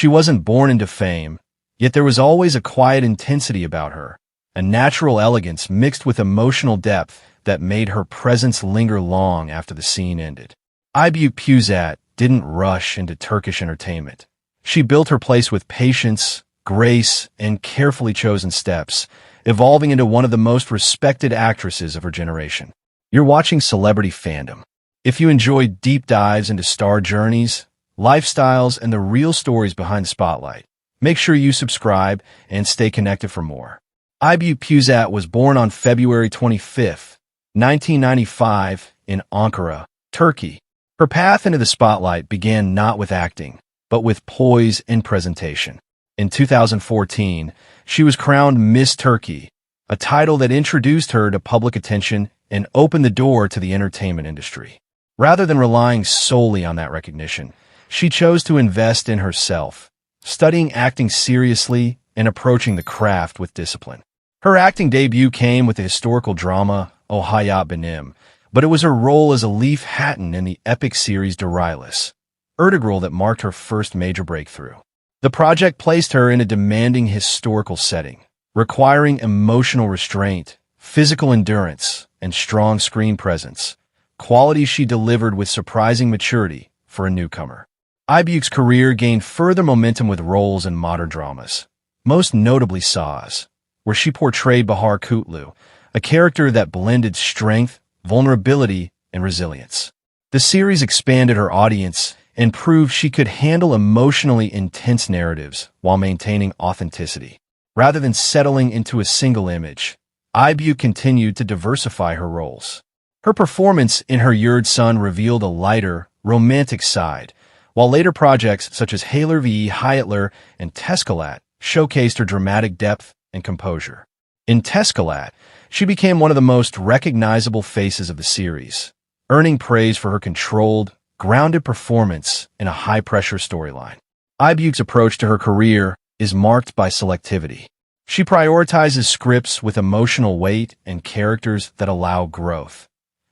She wasn't born into fame, yet there was always a quiet intensity about her, a natural elegance mixed with emotional depth that made her presence linger long after the scene ended. Aybüke Pusat didn't rush into Turkish entertainment. She built her place with patience, grace, and carefully chosen steps, evolving into one of the most respected actresses of her generation. You're watching Celebrity Fandom. If you enjoy deep dives into star journeys, lifestyles, and the real stories behind the spotlight, make sure you subscribe and stay connected for more. Aybüke Pusat was born on February 25, 1995, in Ankara, Turkey. Her path into the spotlight began not with acting, but with poise and presentation. In 2014, she was crowned Miss Turkey, a title that introduced her to public attention and opened the door to the entertainment industry. Rather than relying solely on that recognition, she chose to invest in herself, studying acting seriously and approaching the craft with discipline. Her acting debut came with the historical drama O Hayat Benim, but it was her role as Elif Hatton in the epic series Darius, Ertugrul that marked her first major breakthrough. The project placed her in a demanding historical setting, requiring emotional restraint, physical endurance, and strong screen presence, qualities she delivered with surprising maturity for a newcomer. Aybüke's career gained further momentum with roles in modern dramas, most notably Saz, where she portrayed Bahar Kutlu, a character that blended strength, vulnerability, and resilience. The series expanded her audience and proved she could handle emotionally intense narratives while maintaining authenticity. Rather than settling into a single image, Aybüke continued to diversify her roles. Her performance in Her Yurd Son revealed a lighter, romantic side, while later projects such as Hayler v. Hayatler and Teskalat showcased her dramatic depth and composure. In Teskalat, she became one of the most recognizable faces of the series, earning praise for her controlled, grounded performance in a high-pressure storyline. Aybüke's approach to her career is marked by selectivity. She prioritizes scripts with emotional weight and characters that allow growth,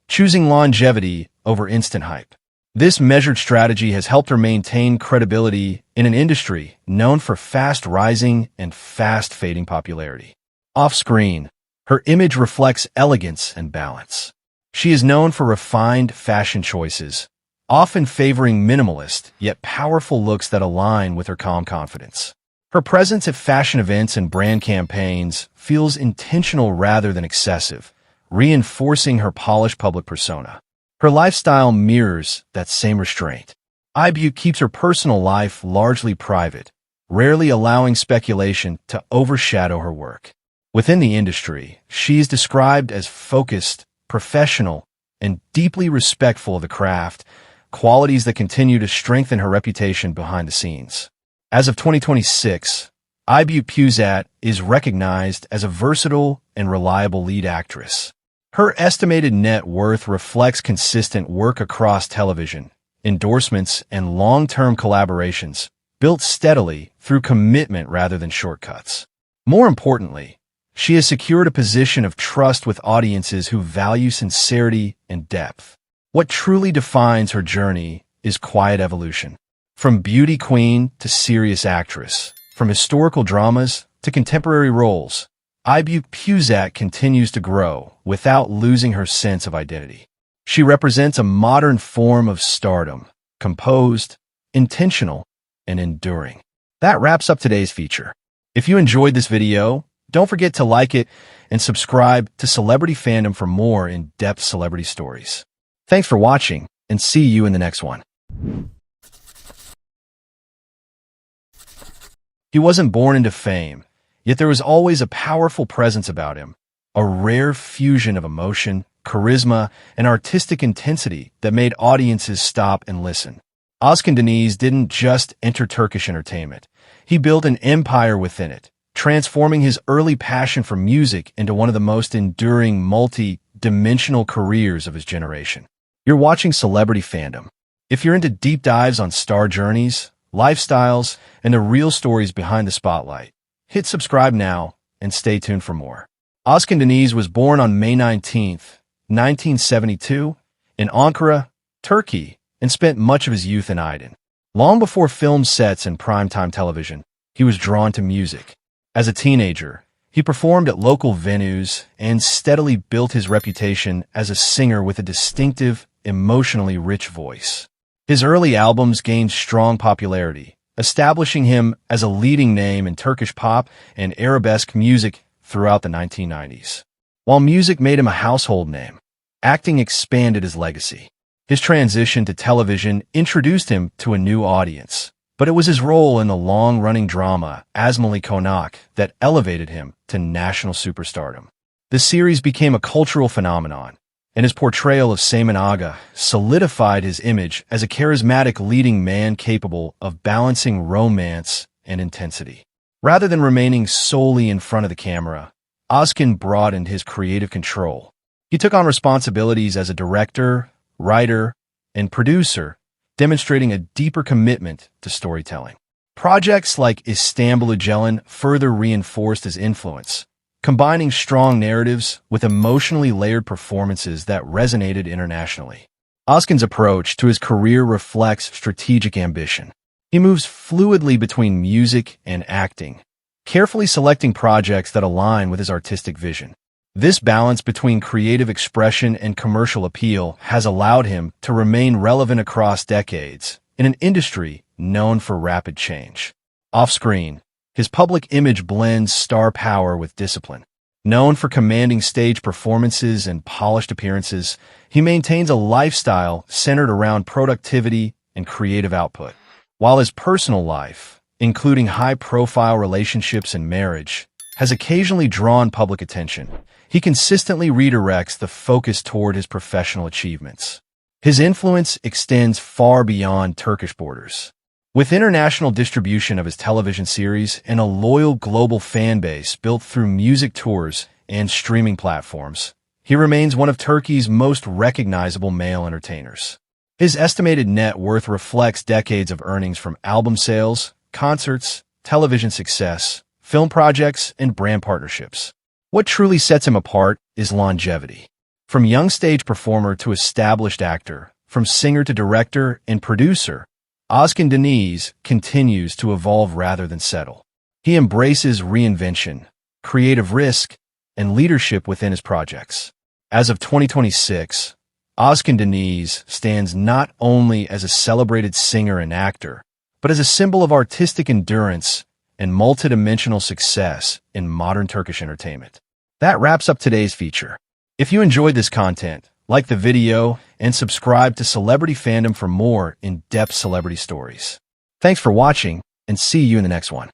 choosing longevity over instant hype. This measured strategy has helped her maintain credibility in an industry known for fast-rising and fast-fading popularity. Off-screen, her image reflects elegance and balance. She is known for refined fashion choices, often favoring minimalist yet powerful looks that align with her calm confidence. Her presence at fashion events and brand campaigns feels intentional rather than excessive, reinforcing her polished public persona. Her lifestyle mirrors that same restraint. Aybüke keeps her personal life largely private, rarely allowing speculation to overshadow her work. Within the industry, she is described as focused, professional, and deeply respectful of the craft, qualities that continue to strengthen her reputation behind the scenes. As of 2026, Aybüke Pusat is recognized as a versatile and reliable lead actress. Her estimated net worth reflects consistent work across television, endorsements, and long-term collaborations, built steadily through commitment rather than shortcuts. More importantly, she has secured a position of trust with audiences who value sincerity and depth. What truly defines her journey is quiet evolution. From beauty queen to serious actress, from historical dramas to contemporary roles, Aybüke Pusat continues to grow without losing her sense of identity. She represents a modern form of stardom, composed, intentional, and enduring. That wraps up today's feature. If you enjoyed this video, don't forget to like it and subscribe to Celebrity Fandom for more in-depth celebrity stories. Thanks for watching, and see you in the next one. He wasn't born into fame, yet there was always a powerful presence about him, a rare fusion of emotion, charisma, and artistic intensity that made audiences stop and listen. Özcan Deniz didn't just enter Turkish entertainment. He built an empire within it, transforming his early passion for music into one of the most enduring multi-dimensional careers of his generation. You're watching Celebrity Fandom. If you're into deep dives on star journeys, lifestyles, and the real stories behind the spotlight, hit subscribe now and stay tuned for more. Özcan Deniz was born on May 19, 1972, in Ankara, Turkey, and spent much of his youth in Aydın. Long before film sets and primetime television, he was drawn to music. As a teenager, he performed at local venues and steadily built his reputation as a singer with a distinctive, emotionally rich voice. His early albums gained strong popularity, establishing him as a leading name in Turkish pop and arabesque music throughout the 1990s. While music made him a household name, acting expanded his legacy. His transition to television introduced him to a new audience, but it was his role in the long-running drama Asmalı Konak that elevated him to national superstardom. The series became a cultural phenomenon, and his portrayal of Seymen Aga solidified his image as a charismatic leading man capable of balancing romance and intensity. Rather than remaining solely in front of the camera, Özcan broadened his creative control. He took on responsibilities as a director, writer, and producer, demonstrating a deeper commitment to storytelling. Projects like İstanbul Öcalan further reinforced his influence, combining strong narratives with emotionally layered performances that resonated internationally. Özcan's approach to his career reflects strategic ambition. He moves fluidly between music and acting, carefully selecting projects that align with his artistic vision. This balance between creative expression and commercial appeal has allowed him to remain relevant across decades in an industry known for rapid change. Off-screen, his public image blends star power with discipline. Known for commanding stage performances and polished appearances, he maintains a lifestyle centered around productivity and creative output. While his personal life, including high-profile relationships and marriage, has occasionally drawn public attention, he consistently redirects the focus toward his professional achievements. His influence extends far beyond Turkish borders. With international distribution of his television series and a loyal global fan base built through music tours and streaming platforms, he remains one of Turkey's most recognizable male entertainers. His estimated net worth reflects decades of earnings from album sales, concerts, television success, film projects, and brand partnerships. What truly sets him apart is longevity. From young stage performer to established actor, from singer to director and producer, Özcan Deniz continues to evolve rather than settle. He embraces reinvention, creative risk, and leadership within his projects. As of 2026, Özcan Deniz stands not only as a celebrated singer and actor, but as a symbol of artistic endurance and multidimensional success in modern Turkish entertainment. That wraps up today's feature. If you enjoyed this content, like the video and subscribe to Celebrity Fandom for more in-depth celebrity stories. Thanks for watching, and see you in the next one.